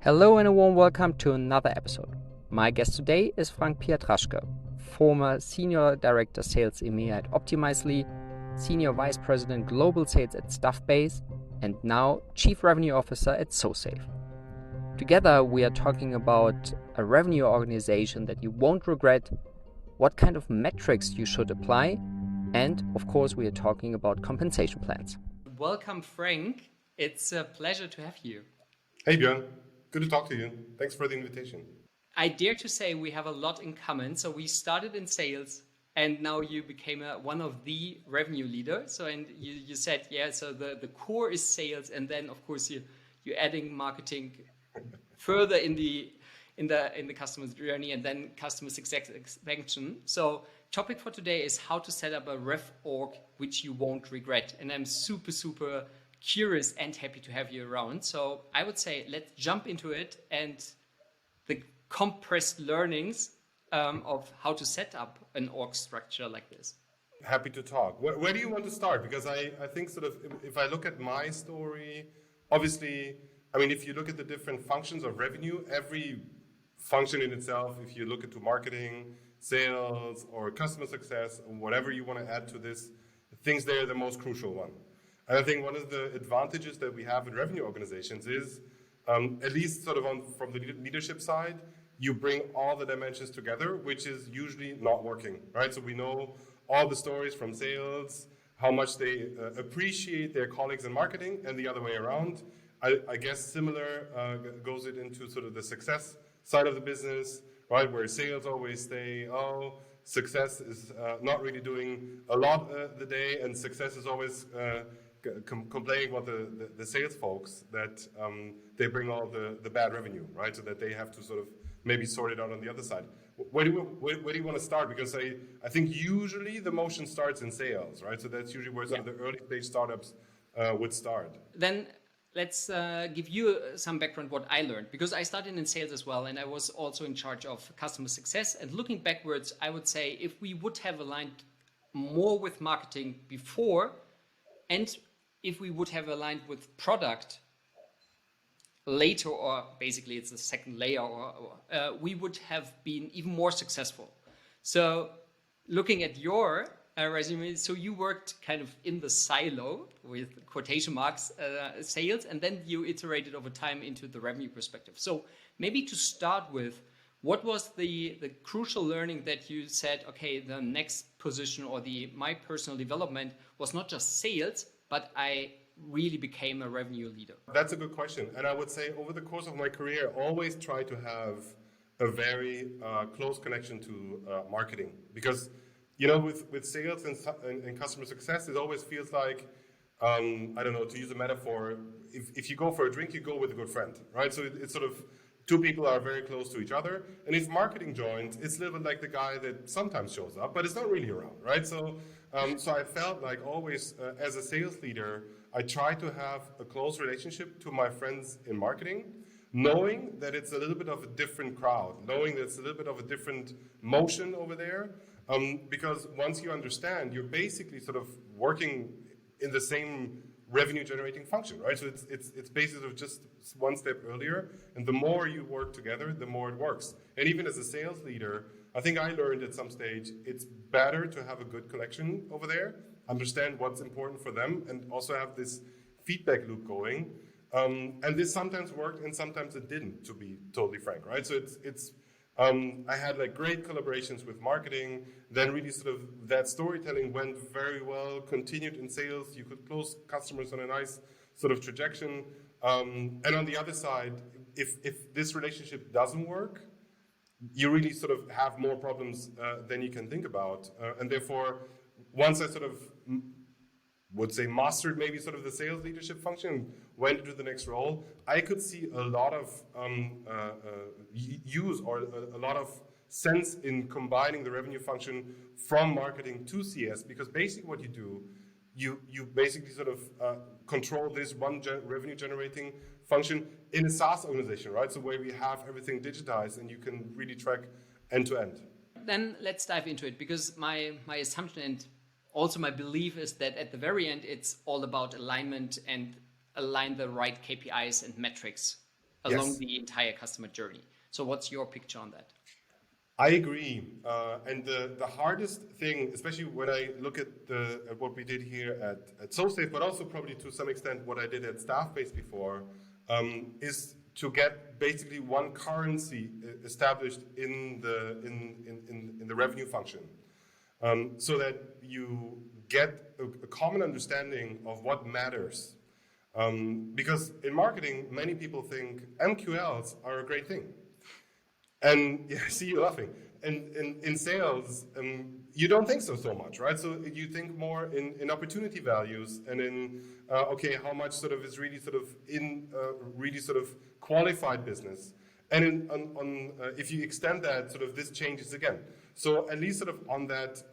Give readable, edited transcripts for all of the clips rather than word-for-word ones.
Hello and a warm welcome to another episode. My guest today is Frank Piotraschke, former Senior Director Sales EMEA at Optimizely, Senior Vice President Global Sales at Staffbase, and now Chief Revenue Officer at SoSafe. Together we are talking about a revenue organization that you won't regret, what kind of metrics you should apply, and of course we are talking about compensation plans. Welcome, Frank. It's a pleasure to have you. Hey Björn, good to talk to you. Thanks for the invitation. I dare to say we have a lot in common. So we started in sales and now you became one of the revenue leaders. So and you said, so the core is sales, and then of course you're adding marketing further in the customer's journey, and then customer success expansion. So topic for today is how to set up a rev org which you won't regret. And I'm super curious and happy to have you around. So I would say let's jump into it and the compressed learnings of how to set up an org structure like this. Happy to talk. Where do you want to start? Because I think sort of if I look at my story, obviously, I mean, if you look at the different functions of revenue, every function in itself, if you look into marketing, sales, or customer success, or whatever you want to add to this, things they're the most crucial one. And I think one of the advantages that we have in revenue organizations is, at least sort of from the leadership side, you bring all the dimensions together, which is usually not working, right? So we know all the stories from sales, how much they appreciate their colleagues in marketing, and the other way around. I guess similar goes it into sort of the success side of the business, right? Where sales always say, success is not really doing a lot the day, and success is always complaining about the sales folks that they bring all the bad revenue, right? So that they have to sort of maybe sort it out on the other side. Where do you want to start? Because I think usually the motion starts in sales, right? So that's usually where some of the early stage startups would start. Then let's give you some background what I learned, because I started in sales as well, and I was also in charge of customer success. And looking backwards, I would say if we would have aligned more with marketing before, and if we would have aligned with product later, or basically it's the second layer, or we would have been even more successful. So looking at your resume, so you worked kind of in the silo with quotation marks sales, and then you iterated over time into the revenue perspective. So maybe to start with, what was the crucial learning that you said, okay, the next position or my personal development was not just sales, but I really became a revenue leader? That's a good question. And I would say over the course of my career, I always try to have a very close connection to marketing. Because, you know, with sales and customer success, it always feels like, I don't know, to use a metaphor, if you go for a drink, you go with a good friend, right? So it's sort of two people are very close to each other. And if marketing joins, it's a little bit like the guy that sometimes shows up, but it's not really around, right? So I felt like always as a sales leader, I try to have a close relationship to my friends in marketing, knowing that it's a little bit of a different crowd, knowing that it's a little bit of a different motion over there. Because once you understand, you're basically sort of working in the same revenue generating function, right? So it's basically just one step earlier, and the more you work together, the more it works. And even as a sales leader, I think I learned at some stage, it's better to have a good connection over there, understand what's important for them, and also have this feedback loop going. And this sometimes worked and sometimes it didn't, to be totally frank, right? So I had like great collaborations with marketing, then really sort of that storytelling went very well, continued in sales, you could close customers on a nice sort of trajectory. And on the other side, if this relationship doesn't work, you really sort of have more problems than you can think about. And therefore, once I sort of would say mastered maybe sort of the sales leadership function, went into the next role, I could see a lot of use or a lot of sense in combining the revenue function from marketing to CS, because basically what you do, you basically sort of control this one revenue generating function in a SaaS organization, right? So where we have everything digitized and you can really track end to end. Then let's dive into it, because my assumption and also my belief is that at the very end, it's all about alignment and align the right KPIs and metrics along Yes. the entire customer journey. So what's your picture on that? I agree. And the hardest thing, especially when I look at what we did here at SoSafe, but also probably to some extent what I did at Staffbase before, is to get basically one currency established in the revenue function, so that you get a common understanding of what matters. Because in marketing, many people think MQLs are a great thing. And yeah, I see you laughing. And in sales, you don't think so much, right? So you think more in opportunity values and in okay, how much sort of is really sort of in really sort of qualified business. And if you extend that, sort of this changes again. So at least sort of on that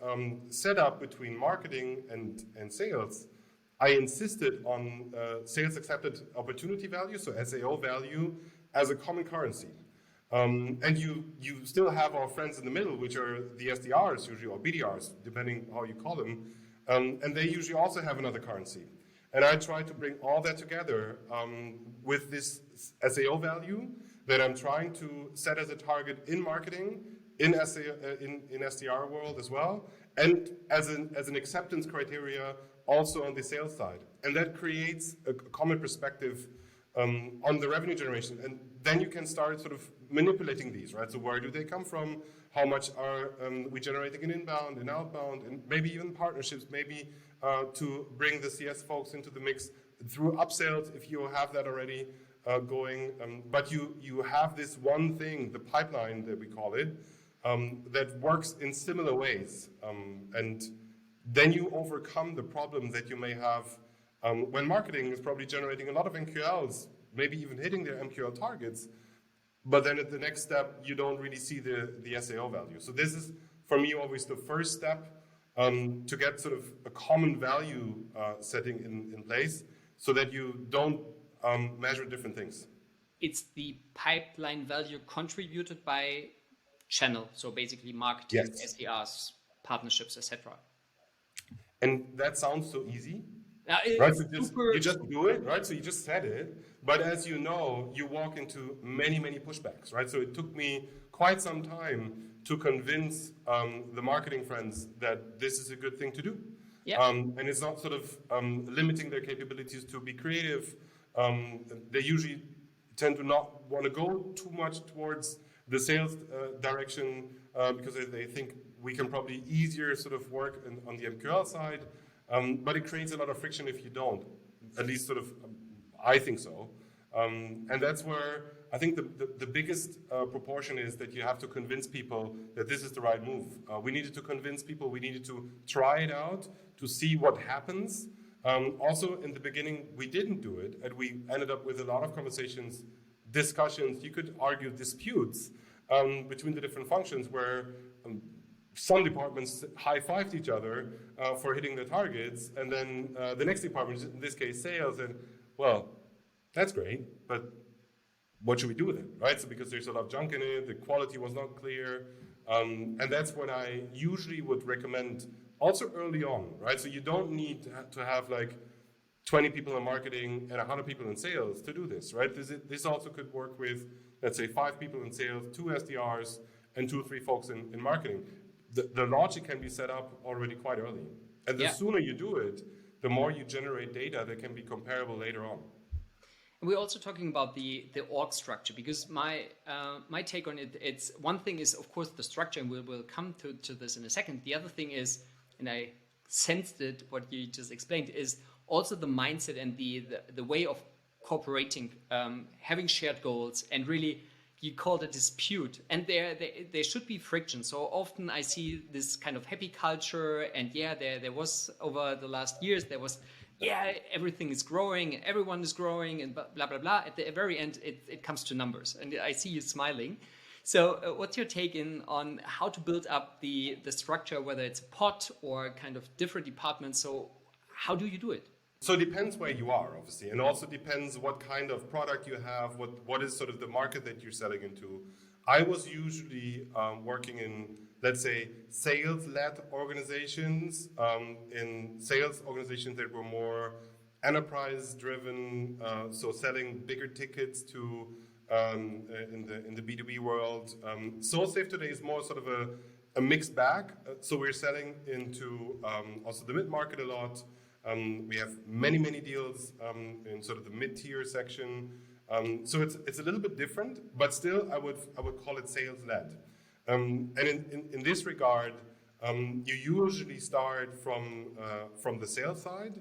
setup between marketing and sales, I insisted on sales accepted opportunity value, so SAO value, as a common currency. And you still have our friends in the middle, which are the SDRs usually, or BDRs, depending how you call them, and they usually also have another currency. And I try to bring all that together with this SAO value that I'm trying to set as a target in marketing, in SDR world as well, and as an acceptance criteria also on the sales side. And that creates a common perspective on the revenue generation. And then you can start sort of manipulating these, right? So where do they come from? How much are we generating in inbound and outbound, and maybe even partnerships, maybe to bring the CS folks into the mix through upsells if you have that already going. But you have this one thing, the pipeline that we call it, that works in similar ways. And then you overcome the problem that you may have when marketing is probably generating a lot of MQLs, maybe even hitting their MQL targets, but then at the next step, you don't really see the SAO value. So this is, for me, always the first step to get sort of a common value setting in place so that you don't measure different things. It's the pipeline value contributed by channel, so basically marketing, Yes. SDRs, partnerships, etc. And that sounds so easy. It's Right, so super, you just do it, right? So you just said it, but as you know, you walk into many pushbacks, right? So it took me quite some time to convince the marketing friends that this is a good thing to do. Yeah. And it's not sort of limiting their capabilities to be creative. They usually tend to not want to go too much towards the sales direction because they think we can probably easier sort of work on the MQL side. But it creates a lot of friction if you don't, at least sort of, I think so. And that's where I think the biggest proportion is that you have to convince people that this is the right move. We needed to convince people, we needed to try it out to see what happens. Also, in the beginning, we didn't do it, and we ended up with a lot of conversations, discussions, you could argue disputes between the different functions where some departments high-fived each other for hitting their targets, and then the next department, in this case sales, and well, that's great, but what should we do with it, right? So because there's a lot of junk in it, the quality was not clear, and that's what I usually would recommend also early on, right? So you don't need to have like 20 people in marketing and 100 people in sales to do this, right? This also could work with, let's say, 5 people in sales, 2 SDRs, and 2 or 3 folks in marketing. The logic can be set up already quite early. And the sooner you do it, the more you generate data that can be comparable later on. And we're also talking about the org structure, because my take on it, it's one thing is, of course, the structure, and we'll come to this in a second. The other thing is, and I sensed it, what you just explained, is also the mindset and the way of cooperating, having shared goals, and really, you call it a dispute, and there should be friction. So often I see this kind of happy culture, and there was over the last years, there was, everything is growing, everyone is growing, and blah, blah, blah. At the very end, it comes to numbers, and I see you smiling. So what's your take on how to build up the structure, whether it's a pod or kind of different departments? So how do you do it? So it depends where you are, obviously, and also depends what kind of product you have, what is sort of the market that you're selling into. I was usually working in, let's say, sales-led organizations, in sales organizations that were more enterprise-driven, so selling bigger tickets to in the B2B world. SoSafe today is more sort of a mixed bag. So we're selling into also the mid-market a lot. We have many deals in sort of the mid-tier section. So it's a little bit different, but still I would call it sales-led. And in this regard, you usually start from the sales side,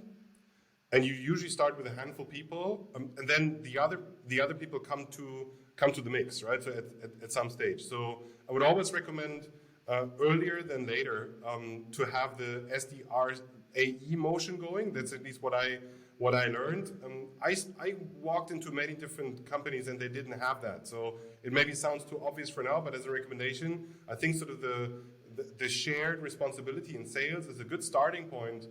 and you usually start with a handful of people, and then the other people come to the mix, right? So at some stage. So I would always recommend earlier than later to have the SDR AE motion going. That's at least what I learned. I walked into many different companies and they didn't have that. So it maybe sounds too obvious for now, but as a recommendation, I think sort of the shared responsibility in sales is a good starting point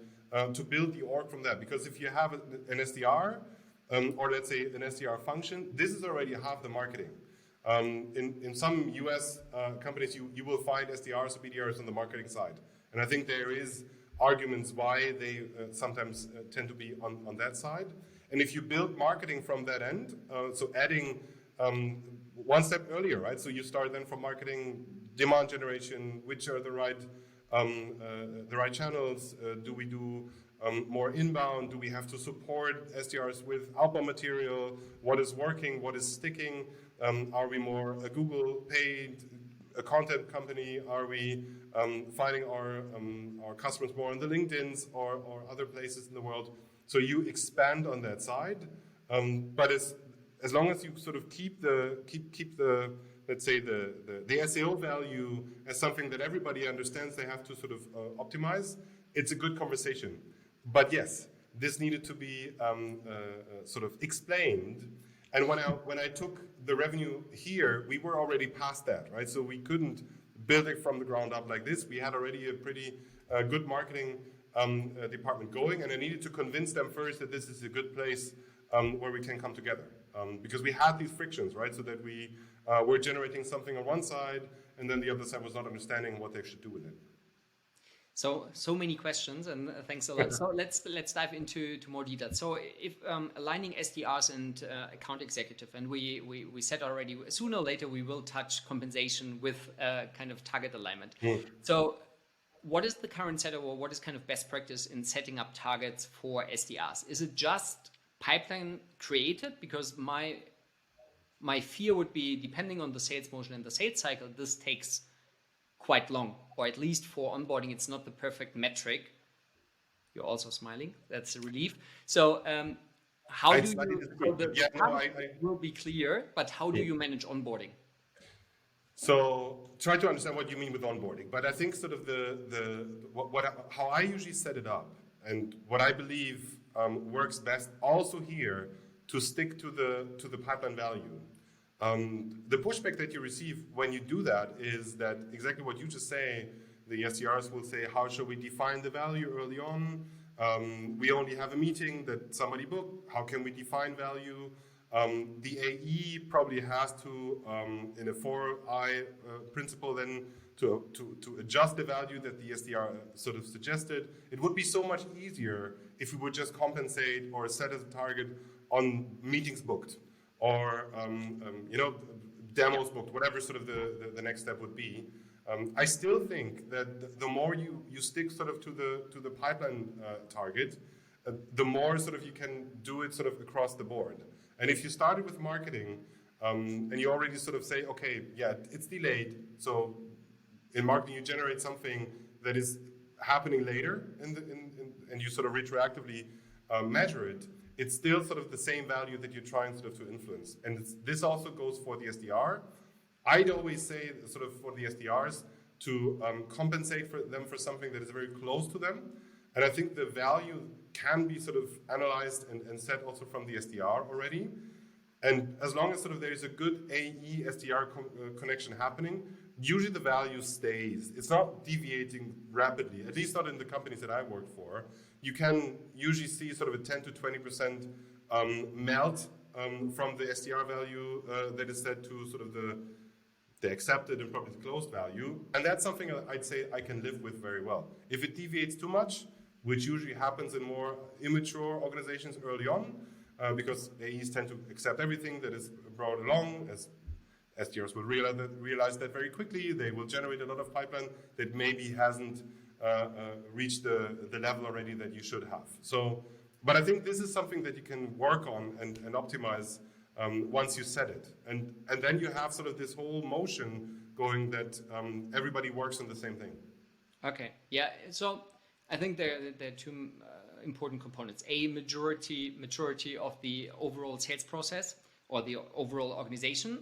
to build the org from that. Because if you have an SDR, or let's say an SDR function, this is already half the marketing. In some US companies, you will find SDRs or BDRs on the marketing side. And I think there is arguments why they sometimes tend to be on that side. And if you build marketing from that end, so adding one step earlier, right? So you start then from marketing, demand generation, which are the right channels? Do we do more inbound? Do we have to support SDRs with outbound material? What is working? What is sticking? Are we more a Google paid, a content company? Are we finding our customers more on the LinkedIn's or other places in the world? So you expand on that side, but as long as you sort of keep the let's say the SEO value as something that everybody understands they have to sort of optimize, it's a good conversation. But yes, this needed to be sort of explained. And when I took the revenue here, we were already past that, right? So we couldn't build it from the ground up like this. We had already a pretty good marketing department going, and I needed to convince them first that this is a good place where we can come together. Because we had these frictions, right? So that we were generating something on one side, and then the other side was not understanding what they should do with it. So many questions, and thanks a lot. So let's dive into more detail. So if aligning SDRs and account executive, and we said already, sooner or later we will touch compensation with kind of target alignment. So what is the current setup, or what is kind of best practice in setting up targets for SDRs? Is it just pipeline created? Because my fear would be, depending on the sales motion and the sales cycle, this takes quite long, or at least for onboarding, it's not the perfect metric. You're also smiling. That's a relief. So how do you, will be clear, but how do you manage onboarding? So try to understand what you mean with onboarding. But I think sort of how I usually set it up, and what I believe works best also here to stick to the pipeline value. The pushback that you receive when you do that is that exactly what you just say. The SDRs will say, how should we define the value early on? We only have a meeting that somebody booked. How can we define value? The AE probably has to, in a 4I principle, then to adjust the value that the SDR sort of suggested. It would be so much easier if we would just compensate or set as a target on meetings booked, or demos booked, whatever sort of the next step would be. I still think that the more you stick sort of to the pipeline target, the more sort of you can do it sort of across the board. And if you started with marketing, and you already sort of say, okay, yeah, it's delayed. So in marketing, you generate something that is happening later, and you sort of retroactively measure it. It's still sort of the same value that you're trying sort of to influence. And this also goes for the SDR. I'd always say sort of for the SDRs to compensate for them for something that is very close to them. And I think the value can be sort of analyzed and set also from the SDR already. And as long as sort of there is a good AE SDR connection happening, usually the value stays. It's not deviating rapidly, at least not in the companies that I worked for. You can usually see sort of a 10 to 20% melt from the SDR value that is set to sort of the accepted and probably the closed value. And that's something I'd say I can live with very well. If it deviates too much, which usually happens in more immature organizations early on, because AEs tend to accept everything that is brought along. As SDRs will realize that very quickly. They will generate a lot of pipeline that maybe hasn't reached the level already that you should have. So, but I think this is something that you can work on and optimize once you set it. And then you have sort of this whole motion going that everybody works on the same thing. Okay, yeah. So I think there are two important components. A, maturity of the overall sales process or the overall organization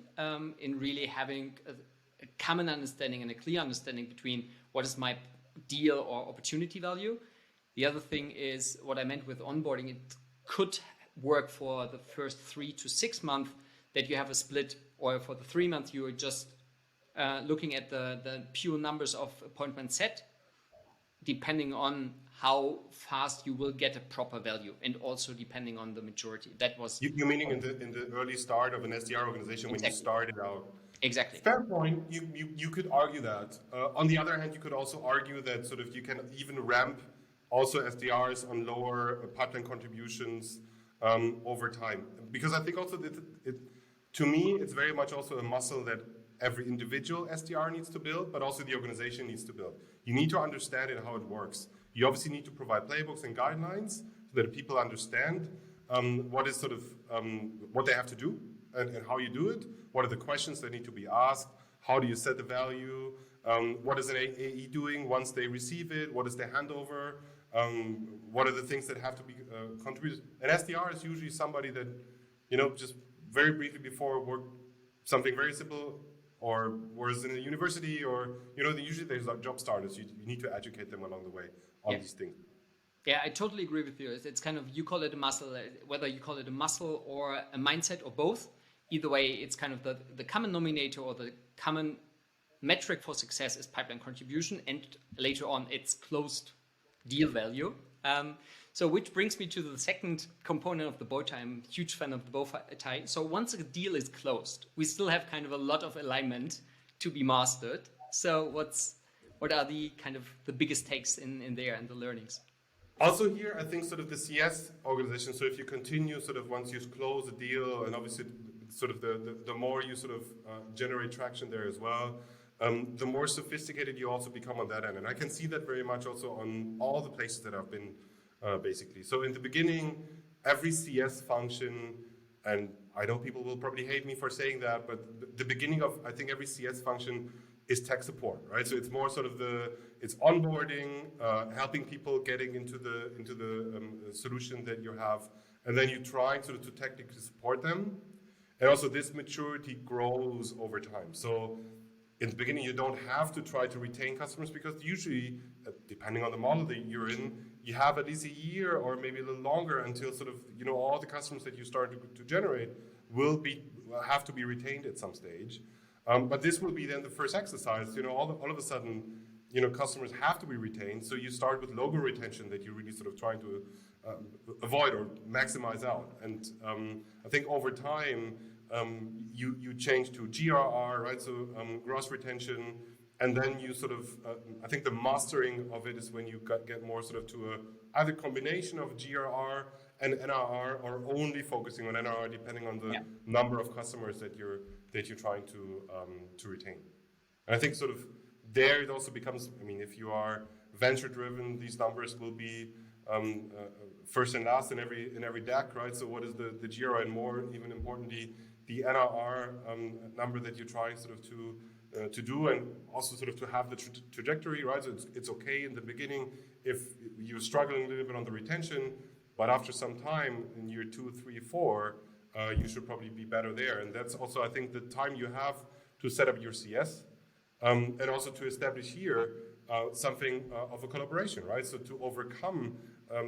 in really having a common understanding and a clear understanding between what is my deal or opportunity value. The other thing is what I meant with onboarding. It could work for the first 3 to 6 months that you have a split, or for the 3 months you are just looking at the pure numbers of appointments set, depending on how fast you will get a proper value, and also depending on the maturity. That was you meaning in the early start of an SDR organization. Exactly. When you started out. Exactly. Fair point. You could argue that. On the other hand, you could also argue that sort of you can even ramp also SDRs on lower pipeline contributions over time, because I think also that to me it's very much also a muscle that every individual SDR needs to build, but also the organization needs to build. You need to understand it, how it works. You obviously need to provide playbooks and guidelines so that people understand what is sort of what they have to do and how you do it. What are the questions that need to be asked? How do you set the value? What is an AE doing once they receive it? What is the handover? What are the things that have to be contributed? An SDR is usually somebody that, just very briefly before worked something very simple, or was in a university, or, usually there's job starters. You need to educate them along the way on these things. Yeah, I totally agree with you. It's kind of, you call it a muscle, whether you call it a muscle or a mindset or both. Either way, it's kind of the common denominator or the common metric for success is pipeline contribution, and later on it's closed deal value. So which brings me to the second component of the bow tie. I'm a huge fan of the bow tie. So once a deal is closed, we still have kind of a lot of alignment to be mastered. So what are the kind of the biggest takes in there and the learnings? Also here, I think sort of the CS organization, so if you continue sort of once you close a deal, and obviously sort of the more you sort of generate traction there as well, the more sophisticated you also become on that end. And I can see that very much also on all the places that I've been basically. So in the beginning, every CS function, and I know people will probably hate me for saying that, but the beginning of, I think, every CS function is tech support, right? So it's more sort of it's onboarding, helping people getting into the solution that you have, and then you try sort of to technically support them. And also this maturity grows over time. So in the beginning, you don't have to try to retain customers, because usually, depending on the model that you're in, you have at least a year or maybe a little longer until sort of, all the customers that you start to generate will have to be retained at some stage. But this will be then the first exercise. All of a sudden, customers have to be retained. So you start with logo retention that you're really sort of trying to avoid or maximize out. And I think over time, you change to GRR, right? So gross retention, and then you sort of, I think the mastering of it is when you get more sort of to either combination of GRR and NRR, or only focusing on NRR depending on the number of customers that you're trying to retain. And I think sort of there it also becomes, if you are venture driven, these numbers will be first and last in every deck, right? So what is the GRR, and more even importantly, the NRR number that you're trying sort of to do, and also sort of to have the trajectory, right? So it's okay in the beginning if you're struggling a little bit on the retention, but after some time, in year 2, 3, 4, you should probably be better there. And that's also, I think, the time you have to set up your CS, and also to establish here something of a collaboration, right? So to overcome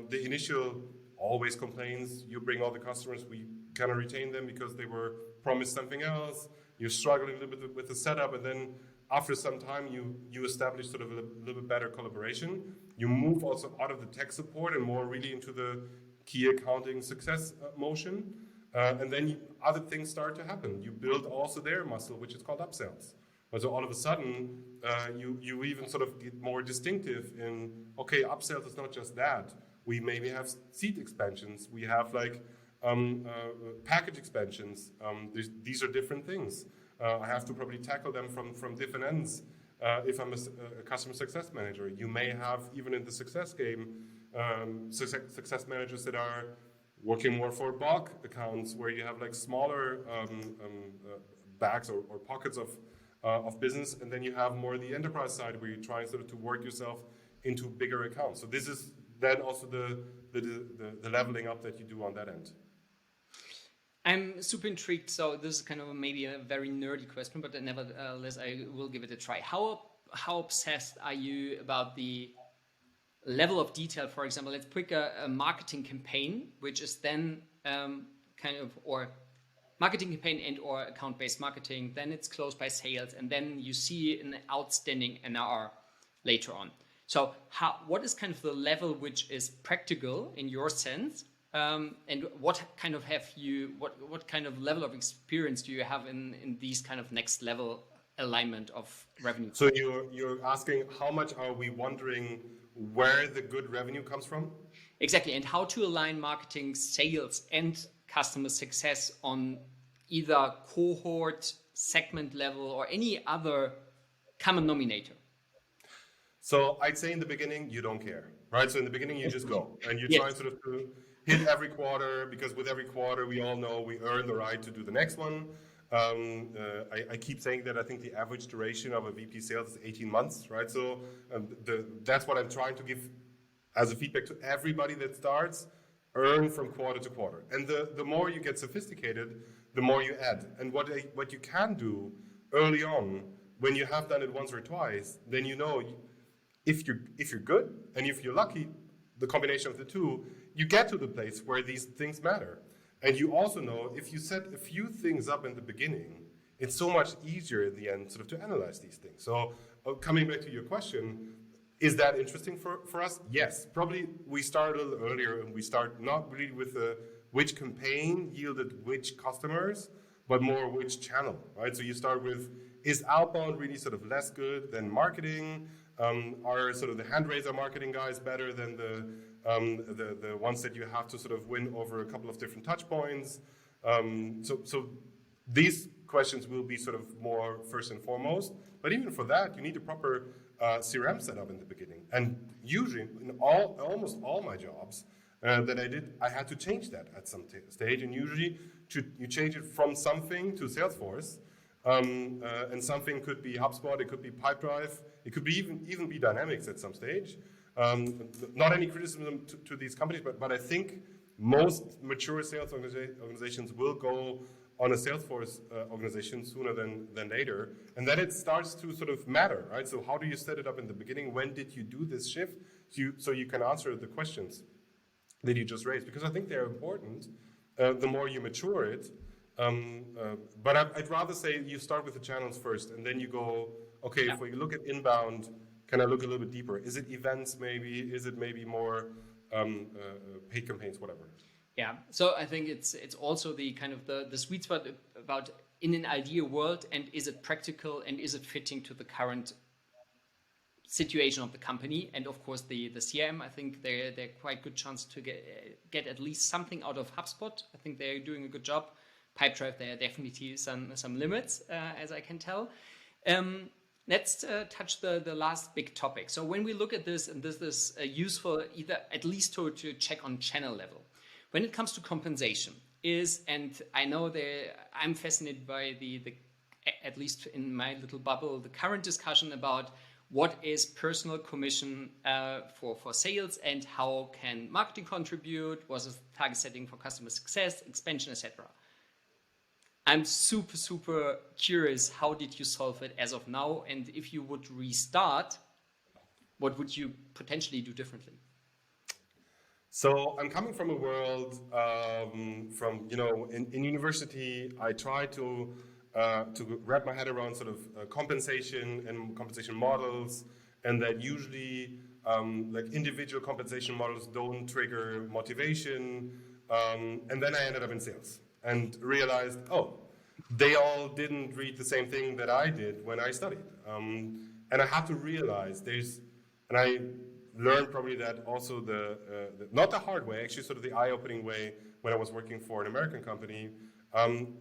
the initial always complaints, you bring all the customers, we cannot retain them because they were promised something else, you're struggling a little bit with the setup, and then after some time you establish sort of a little bit better collaboration. You move also out of the tech support and more really into the key accounting success motion, and then other things start to happen. You build also their muscle, which is called upsells. So all of a sudden, you even sort of get more distinctive in, okay, upsells is not just that. We maybe have seat expansions. We have like package expansions. These are different things. I have to probably tackle them from different ends. If I'm a customer success manager, you may have, even in the success game, success managers that are working more for bulk accounts where you have like smaller bags or pockets of business, and then you have more the enterprise side where you're trying sort of to work yourself into bigger accounts. So this is then also the leveling up that you do on that end. I'm super intrigued. So this is kind of maybe a very nerdy question, but nevertheless, I will give it a try. How obsessed are you about the level of detail? For example, let's pick a marketing campaign, which is then or marketing campaign and or account-based marketing. Then it's closed by sales, and then you see an outstanding NRR later on. So what is kind of the level which is practical in your sense? And what kind of what kind of level of experience do you have in these kind of next level alignment of revenue? So you're asking how much are we wondering where the good revenue comes from? Exactly, and how to align marketing, sales, and customer success on either cohort, segment level, or any other common denominator. So I'd say in the beginning, you don't care, right? So in the beginning, you just go and you try sort of to hit every quarter, because with every quarter, we all know we earn the right to do the next one. I keep saying that I think the average duration of a VP sales is 18 months, right? So that's what I'm trying to give as a feedback to everybody that starts, earn from quarter to quarter. And the more you get sophisticated, the more you add. And what you can do early on, when you have done it once or twice, then you know if you're good and if you're lucky, the combination of the two, you get to the place where these things matter. And you also know if you set a few things up in the beginning, it's so much easier in the end sort of to analyze these things. So coming back to your question, is that interesting for us? Yes, probably we start a little earlier and we start not really with which campaign yielded which customers, but more which channel, right? So you start with, is outbound really sort of less good than marketing? Are sort of the hand raiser marketing guys better than the ones that you have to sort of win over a couple of different touch points? So these questions will be sort of more first and foremost, but even for that, you need a proper CRM setup in the beginning. And usually, in almost all my jobs that I did, I had to change that at some stage. And usually, you change it from something to Salesforce, and something could be HubSpot, it could be Pipedrive, it could be even be Dynamics at some stage. Not any criticism to these companies, but I think most mature sales organizations will go on a Salesforce organization sooner than later, and then it starts to sort of matter, right? So how do you set it up in the beginning? When did you do this shift? So you can answer the questions that you just raised, because I think they're important. The more you mature it, but I'd rather say you start with the channels first, and then you go, okay, if we look at inbound, can I look a little bit deeper? Is it events maybe? Is it maybe more paid campaigns, whatever? Yeah, so I think it's also the kind of the sweet spot about in an ideal world, and is it practical and is it fitting to the current situation of the company, and of course the CRM. I think they're quite good chance to get at least something out of HubSpot. I think they're doing a good job. Pipedrive, there are definitely some limits, as I can tell. Let's touch the last big topic. So when we look at this, and this is useful either at least to check on channel level. When it comes to compensation, and I know I'm fascinated by the at least in my little bubble, the current discussion about what is personal commission for sales, and how can marketing contribute, what is target setting for customer success, expansion, etc. I'm super curious, how did you solve it as of now? And if you would restart, what would you potentially do differently? So I'm coming from a world from, in university, I tried to wrap my head around sort of compensation and compensation models, and that usually like individual compensation models don't trigger motivation. And then I ended up in sales and realized, they all didn't read the same thing that I did when I studied. And I had to realize and I learned probably that also not the hard way, actually sort of the eye-opening way when I was working for an American company,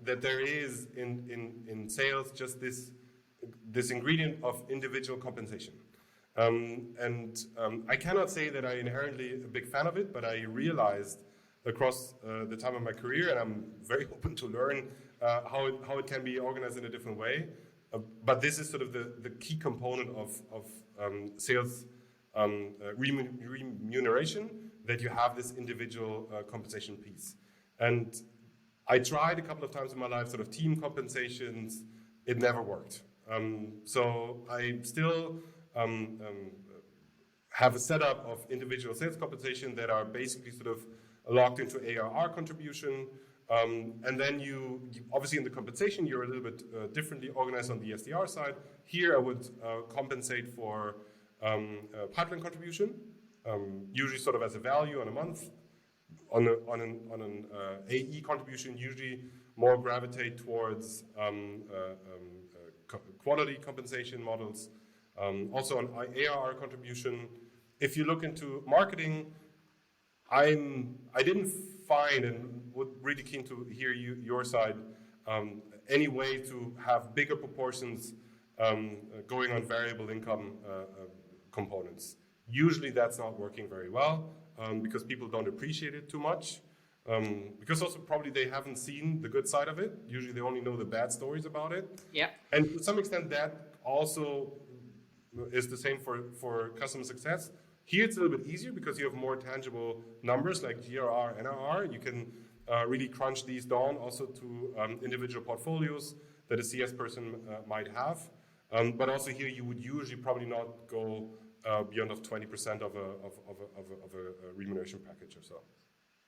that there is in sales just this ingredient of individual compensation. I cannot say that I inherently a big fan of it, but I realized across the time of my career, and I'm very open to learn how it can be organized in a different way. But this is sort of the key component of sales remuneration, that you have this individual compensation piece. And I tried a couple of times in my life sort of team compensations. It never worked. So I still have a setup of individual sales compensation that are basically sort of locked into ARR contribution. And then you obviously in the compensation, you're a little bit differently organized on the SDR side. Here I would compensate for pipeline contribution, usually sort of as a value on a month. On an AE contribution, usually more gravitate towards quality compensation models. Also on ARR contribution. If you look into marketing, I didn't find, and would really keen to hear your side, any way to have bigger proportions going on variable income components. Usually that's not working very well because people don't appreciate it too much. Because also probably they haven't seen the good side of it. Usually they only know the bad stories about it. Yeah. And to some extent that also is the same for customer success. Here it's a little bit easier because you have more tangible numbers like GRR, NRR. You can really crunch these down also to individual portfolios that a CS person might have. But also here you would usually probably not go beyond of 20% of a remuneration package or so.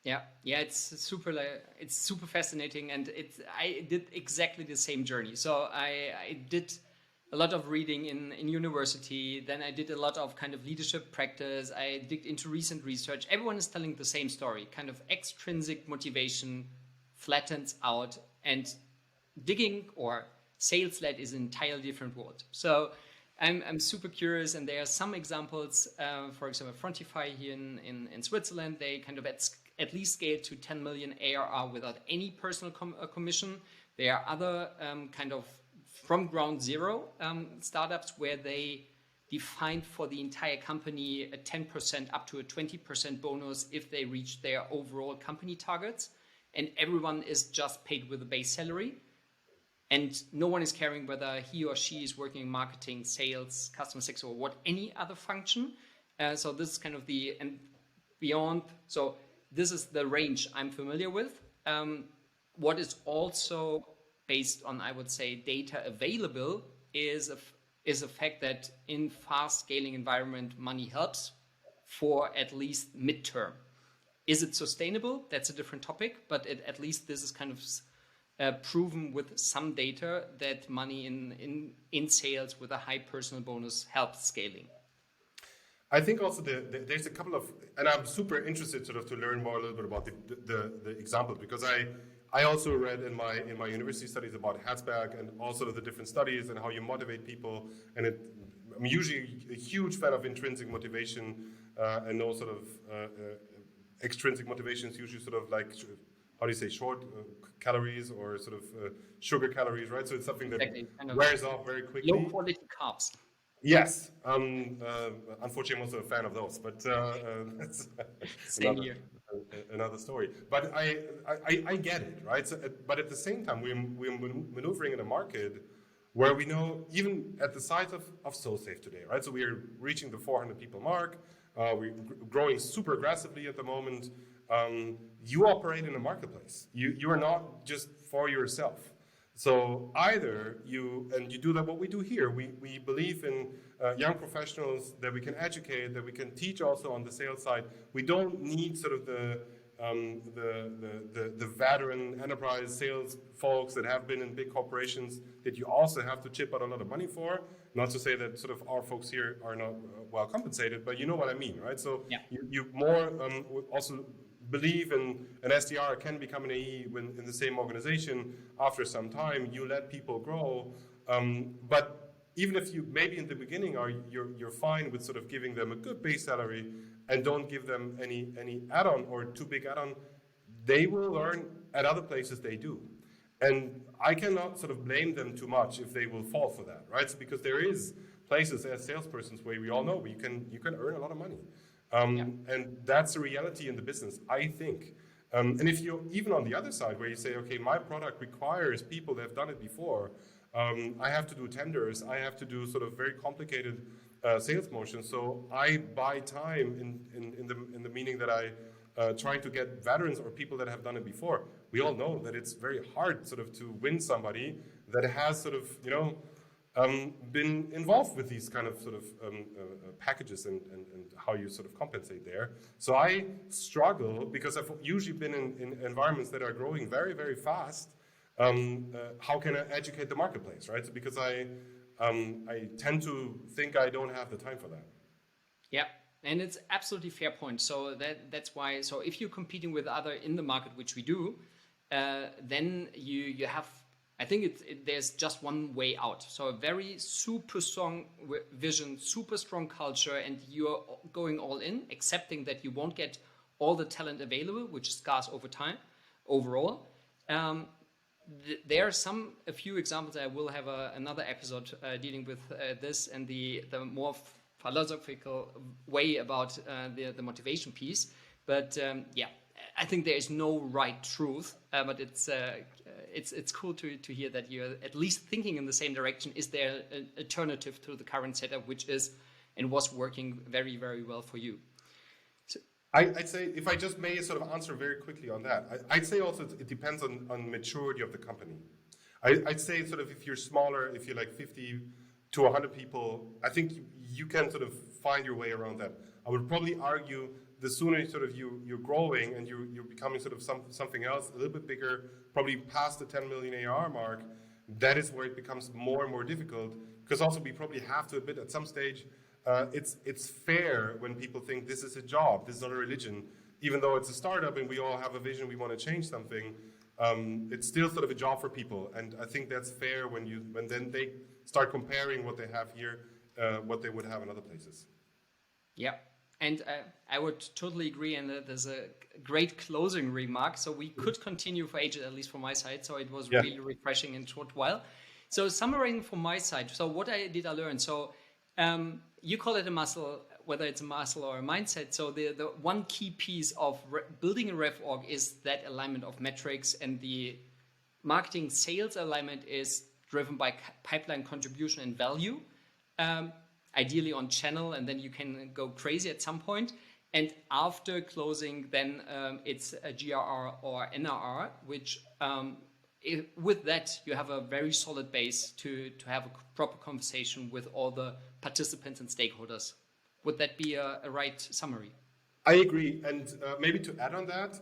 Yeah, it's super fascinating, and I did exactly the same journey. So I did a lot of reading in university, then I did a lot of kind of leadership practice, I digged into recent research. Everyone is telling the same story, kind of extrinsic motivation flattens out, and digging or sales-led is an entirely different world. So I'm super curious, and there are some examples, for example, Frontify here in Switzerland, they kind of at least scaled to 10 million ARR without any personal commission. There are other kind of from ground zero startups where they defined for the entire company a 10% up to a 20% bonus if they reach their overall company targets. And everyone is just paid with a base salary. And no one is caring whether he or she is working in marketing, sales, customer success, or any other function. So this is kind of and beyond. So this is the range I'm familiar with. What is also based on, I would say, data available is a fact that in fast scaling environment, money helps for at least midterm. Is it sustainable? That's a different topic, but at least this is kind of proven with some data that money in sales with a high personal bonus helps scaling. I think also there's a couple of, and I'm super interested sort of to learn more a little bit about the examples, because I also read in my university studies about Hatzberg and all sort of the different studies and how you motivate people. And I'm usually a huge fan of intrinsic motivation and no sort of extrinsic motivations, usually sort of like, how do you say, short calories or sort of sugar calories, right? So it's something that wears off very quickly. Low quality carbs. Yes. Unfortunately, I'm also a fan of those, but that's another story. But I get it, right? So, but at the same time, we're maneuvering in a market where we know, even at the size of SoSafe today, right? So we are reaching the 400 people mark. We're growing super aggressively at the moment. You operate in a marketplace. You are not just for yourself. So either you do that, what we do here, we believe in young professionals that we can educate, that we can teach also on the sales side. We don't need sort of the veteran enterprise sales folks that have been in big corporations that you also have to chip out a lot of money for. Not to say that sort of our folks here are not well compensated, but you know what I mean, right? So yeah. you more also believe in an SDR can become an AE when in the same organization after some time. You let people grow, but even if you maybe in the beginning you're fine with sort of giving them a good base salary and don't give them any add-on or too big add-on, they will learn at other places they do. And I cannot sort of blame them too much if they will fall for that, right? So because there is places as salespersons where we all know you can earn a lot of money. And that's a reality in the business, I think. And if you're even on the other side where you say, okay, my product requires people that have done it before, I have to do tenders, I have to do sort of very complicated sales motions, so I buy time in the meaning that I trying to get veterans or people that have done it before. We all know that it's very hard sort of to win somebody that has sort of, been involved with these kind of sort of packages and how you sort of compensate there. So I struggle because I've usually been in environments that are growing very, very fast. How can I educate the marketplace, right? So because I tend to think I don't have the time for that. Yeah. And it's absolutely fair point. So that's why. So if you're competing with other in the market, which we do, then you have. I think there's just one way out. So a very super strong vision, super strong culture, and you're going all in, accepting that you won't get all the talent available, which is scarce over time, overall. There are a few examples. I will have another episode dealing with this and the more philosophical way about the motivation piece. But I think there is no right truth, but it's cool to hear that you're at least thinking in the same direction. Is there an alternative to the current setup, which is and was working very, very well for you? So, I'd say, if I just may sort of answer very quickly on that, I'd say also it depends on maturity of the company. I'd say sort of if you're smaller, if you're like 50 to 100 people, I think you can sort of find your way around that. I would probably argue the sooner sort of you're growing and you're becoming sort of something else, a little bit bigger, probably past the 10 million ARR mark, that is where it becomes more and more difficult. Because also we probably have to admit at some stage, it's fair when people think this is a job, this is not a religion. Even though it's a startup and we all have a vision, we want to change something, it's still sort of a job for people. And I think that's fair when then they start comparing what they have here, what they would have in other places. Yeah. And I would totally agree, and there's a great closing remark. So we could continue for ages, at least from my side. So it was really refreshing in a short while. So summarizing from my side, so what I learn? So you call it a muscle, whether it's a muscle or a mindset. So the one key piece of building a rev org is that alignment of metrics, and the marketing sales alignment is driven by pipeline contribution and value. Ideally on channel, and then you can go crazy at some point. And after closing, then it's a GRR or NRR, which with that, you have a very solid base to have a proper conversation with all the participants and stakeholders. Would that be a right summary? I agree. And maybe to add on that,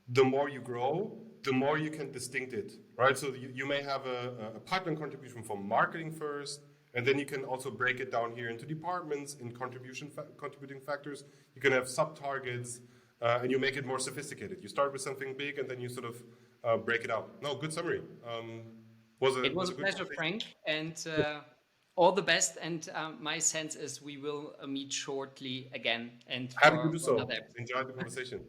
the more you grow, the more you can distinct it, right? So you may have a pipeline contribution from marketing first, and then you can also break it down here into departments, in contributing factors. You can have sub-targets, and you make it more sophisticated. You start with something big, and then you sort of break it out. No, good summary. It was a pleasure, Frank, and all the best. And my sense is we will meet shortly again. And happy to do so. Enjoy the conversation.